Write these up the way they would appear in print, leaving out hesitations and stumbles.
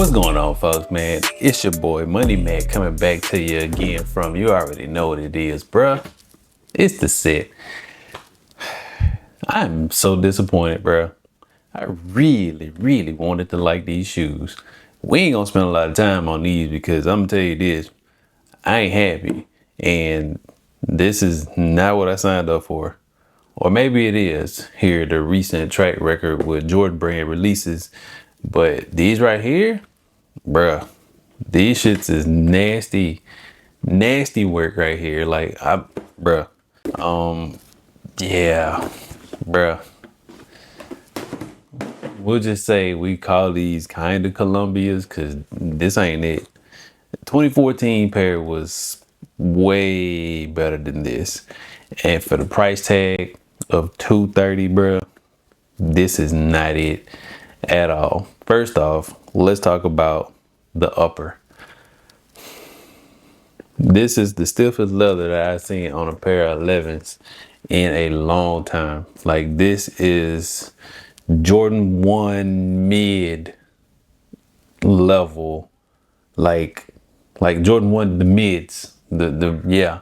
What's going on, folks, man? It's your boy Money Man coming back to you again from, you already know what it is, bruh. It's the set. I'm so disappointed, bruh. I really wanted to like these shoes. We ain't gonna spend a lot of time on these because I'm gonna tell you this, I ain't happy. And this is not what I signed up for. Or maybe it is here, the recent track record with Jordan brand releases. But these right here, bruh, these shits is nasty work right here. Like, bruh, yeah, bruh. We'll just say we call these kind of Columbias because this ain't it. 2014 pair was way better than this. And for the price tag of $230, bruh, this is not it at all. First off, let's talk about the upper. This is the stiffest leather that I've seen on a pair of 11s in a long time. Like, this is Jordan 1 mid level, like Jordan 1 the mids, yeah,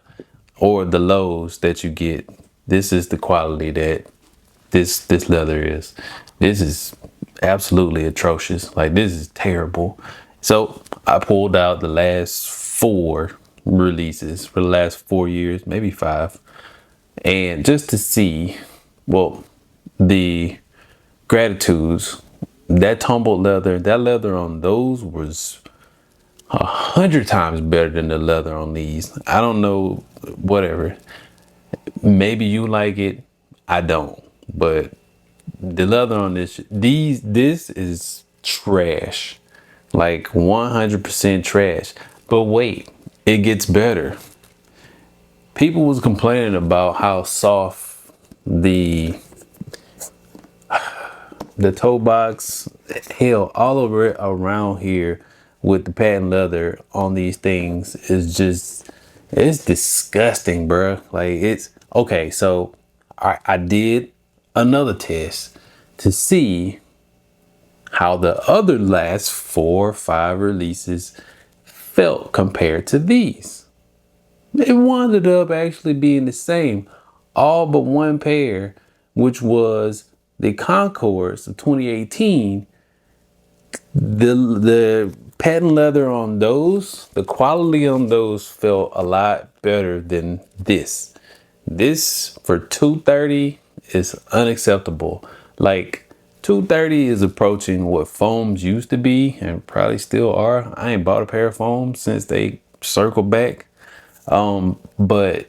or the lows that you get. This is the quality that this leather is. This is absolutely atrocious. Like, this is terrible. So I pulled out the last 4 releases for the last 4 years, maybe 5, and just to see, well, the Gratitudes, that tumbled leather, that leather on those was 100 times better than the leather on these. I don't know, whatever. Maybe you like it, I don't. But the leather on this is trash. Like 100% trash. But wait, it gets better. People was complaining about how soft the toe box, hell, all over it around here with the patent leather on these things is just, it's disgusting, bruh. Like, it's okay. So I did another test to see how the other last 4 or 5 releases felt compared to these. It wound up actually being the same, all but one pair, which was the Concords of 2018. The patent leather on those, the quality on those felt a lot better than this. This for $230 is unacceptable. Like, $230 is approaching what foams used to be and probably still are. I ain't bought a pair of foams since they circled back. But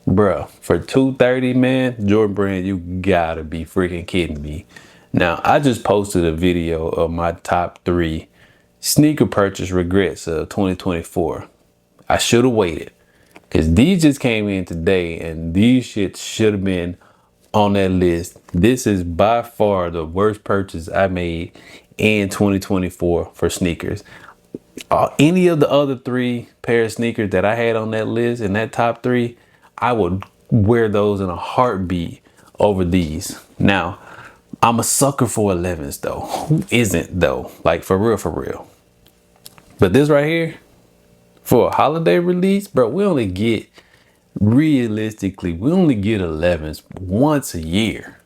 bruh, for $230, man, Jordan brand, you gotta be freaking kidding me. Now, I just posted a video of my top 3 sneaker purchase regrets of 2024. I should have waited, because these just came in today and these shits should have been on that list. This is by far the worst purchase I made in 2024 for sneakers. Any of the other 3 pair of sneakers that I had on that list, in that top 3, I would wear those in a heartbeat over these. Now, I'm a sucker for 11s though. Who isn't though? Like, for real. But this right here, for a holiday release, bro, realistically, we only get 11s once a year.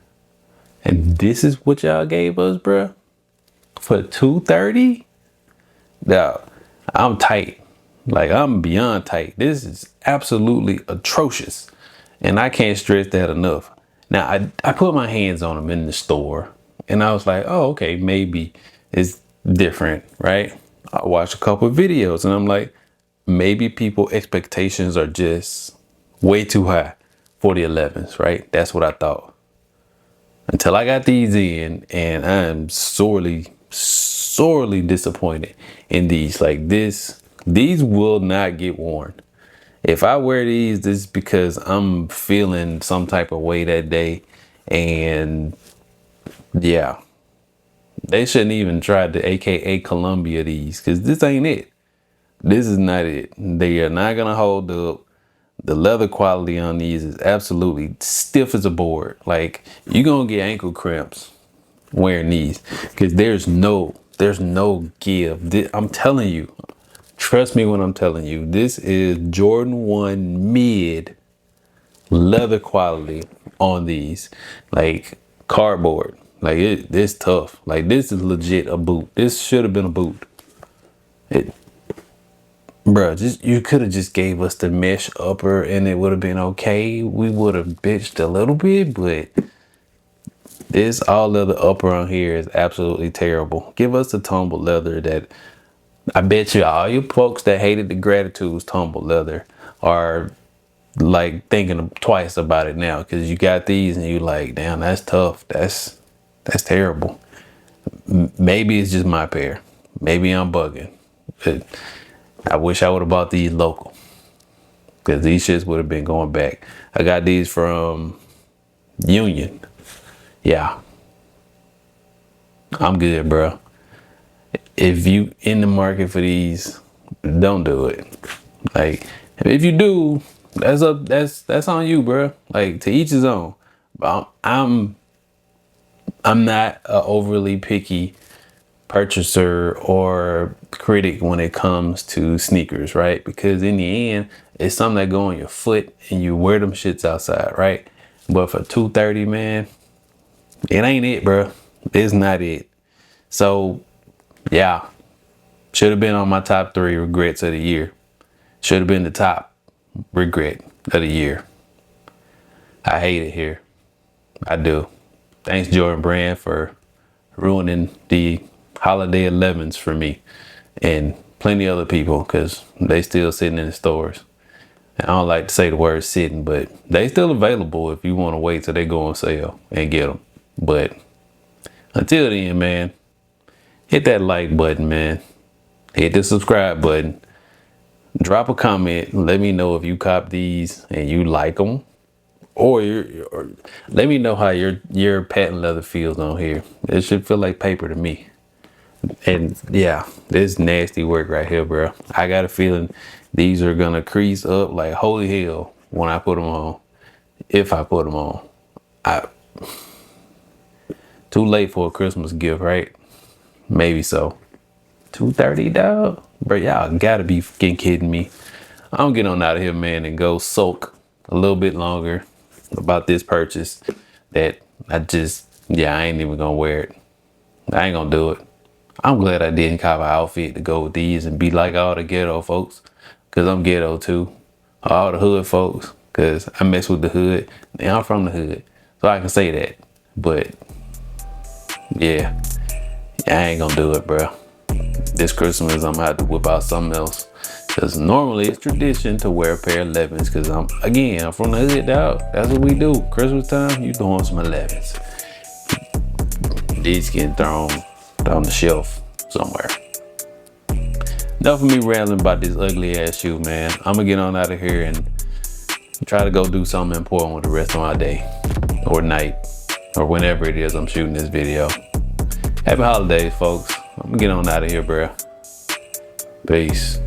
And this is what y'all gave us, bro? For $230? Now, I'm tight. Like, I'm beyond tight. This is absolutely atrocious. And I can't stress that enough. Now, I put my hands on them in the store. And I was like, oh, okay, maybe it's different, right? I watched a couple of videos and I'm like, maybe people's expectations are just way too high for the 11s, right? That's what I thought. Until I got these in, and I'm sorely disappointed in these. Like, these will not get worn. If I wear these, this is because I'm feeling some type of way that day. And yeah, they shouldn't even try to AKA Columbia these, because this ain't it. This is not it. They are not gonna hold up. The leather quality on these is absolutely stiff as a board. Like, you're gonna get ankle cramps wearing these, because there's no There's no give. I'm telling you, trust me when I'm telling you, this is Jordan 1 mid leather quality on these, like cardboard. Like it's tough. Like this is legit a boot. This should have been a boot. Bruh, just you could have just gave us the mesh upper and it would have been okay. We would have bitched a little bit, but this all leather upper on here is absolutely terrible. Give us the tumbled leather that I bet you all you folks that hated the Gratitude's tumbled leather are like thinking twice about it now, because you got these and you like, damn, that's tough. That's terrible. Maybe it's just my pair. Maybe I'm bugging. I wish I would have bought these local, because these shits would have been going back. I got these from Union. Yeah, I'm good, bro. If you in the market for these, don't do it. Like, if you do, that's on you, bro. Like, to each his own. But I'm not a overly picky purchaser or critic when it comes to sneakers, right? Because in the end, it's something that go on your foot and you wear them shits outside, right? But for 230, man, it ain't it, bro. It's not it. So yeah, should have been on my top 3 regrets of the year. Should have been the top regret of the year. I hate it here. I do. Thanks Jordan Brand for ruining the holiday 11s for me and plenty other people, because they still sitting in the stores. And I don't like to say the word sitting, but they still available if you want to wait till they go on sale and get them. But until then, man, hit that like button, man. Hit the subscribe button. Drop a comment. Let me know if you cop these and you like them. Or let me know how your patent leather feels on here. It should feel like paper to me. And yeah, this nasty work right here, bro. I got a feeling these are gonna crease up like holy hell when I put them on. If I put them on. Too late for a Christmas gift, right? Maybe so. 230, dog? Bro, y'all gotta be fucking kidding me. I'm getting on out of here, man, and go soak a little bit longer about this purchase that I ain't even gonna wear it. I ain't gonna do it. I'm glad I didn't cop an outfit to go with these and be like all the ghetto folks, because I'm ghetto too. All the hood folks, because I mess with the hood and I'm from the hood, so I can say that. But yeah, I ain't gonna do it, bro. This Christmas I'm gonna have to whip out something else, because normally it's tradition to wear a pair of 11s, because I'm from the hood, dog. That's what we do. Christmas time, you throwing some 11s. These getting thrown on the shelf somewhere. Enough of me rambling about this ugly ass shoe, man. I'm gonna get on out of here and try to go do something important with the rest of my day or night or whenever it is I'm shooting this video. Happy holidays, folks. I'm gonna get on out of here, bro. Peace.